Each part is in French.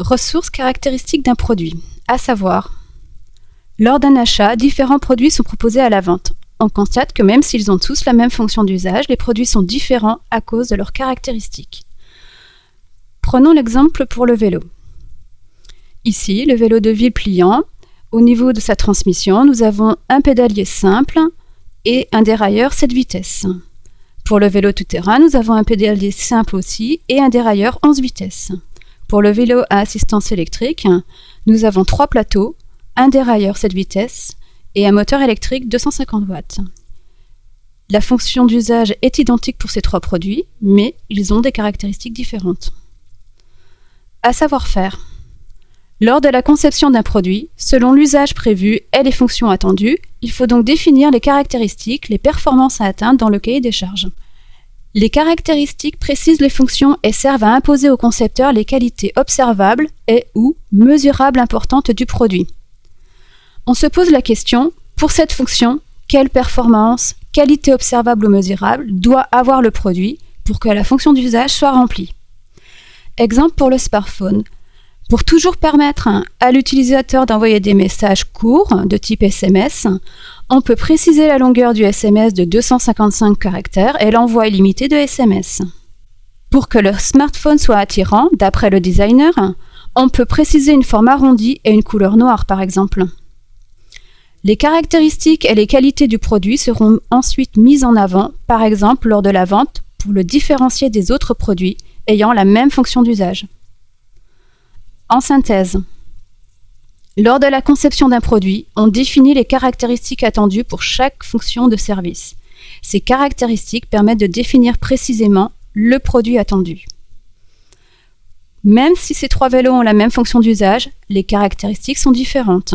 Ressources caractéristiques d'un produit, à savoir, lors d'un achat, différents produits sont proposés à la vente. On constate que même s'ils ont tous la même fonction d'usage, les produits sont différents à cause de leurs caractéristiques. Prenons l'exemple pour le vélo. Ici, le vélo de ville pliant. Au niveau de sa transmission, nous avons un pédalier simple et un dérailleur 7 vitesses. Pour le vélo tout-terrain, nous avons un pédalier simple aussi et un dérailleur 11 vitesses. Pour le vélo à assistance électrique, nous avons 3 plateaux, un dérailleur 7 vitesses et un moteur électrique 250 watts. La fonction d'usage est identique pour ces 3 produits, mais ils ont des caractéristiques différentes. À savoir faire. Lors de la conception d'un produit, selon l'usage prévu et les fonctions attendues, il faut donc définir les caractéristiques, les performances à atteindre dans le cahier des charges. Les caractéristiques précisent les fonctions et servent à imposer au concepteur les qualités observables et ou mesurables importantes du produit. On se pose la question, pour cette fonction, quelle performance, qualité observable ou mesurable doit avoir le produit pour que la fonction d'usage soit remplie. Exemple pour le smartphone. Pour toujours permettre à l'utilisateur d'envoyer des messages courts de type SMS, on peut préciser la longueur du SMS de 255 caractères et l'envoi illimité de SMS. Pour que le smartphone soit attirant, d'après le designer, on peut préciser une forme arrondie et une couleur noire par exemple. Les caractéristiques et les qualités du produit seront ensuite mises en avant, par exemple lors de la vente, pour le différencier des autres produits ayant la même fonction d'usage. En synthèse, lors de la conception d'un produit, on définit les caractéristiques attendues pour chaque fonction de service. Ces caractéristiques permettent de définir précisément le produit attendu. Même si ces 3 vélos ont la même fonction d'usage, les caractéristiques sont différentes.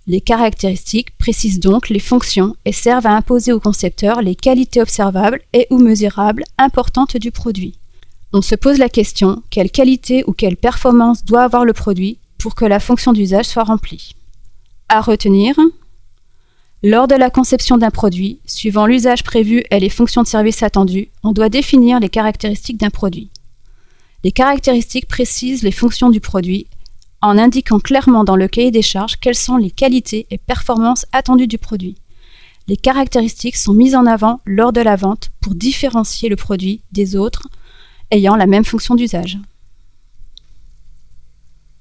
Les caractéristiques précisent donc les fonctions et servent à imposer au concepteur les qualités observables et ou mesurables importantes du produit. On se pose la question, quelle qualité ou quelle performance doit avoir le produit pour que la fonction d'usage soit remplie. À retenir, lors de la conception d'un produit, suivant l'usage prévu et les fonctions de service attendues, on doit définir les caractéristiques d'un produit. Les caractéristiques précisent les fonctions du produit en indiquant clairement dans le cahier des charges quelles sont les qualités et performances attendues du produit. Les caractéristiques sont mises en avant lors de la vente pour différencier le produit des autres ayant la même fonction d'usage.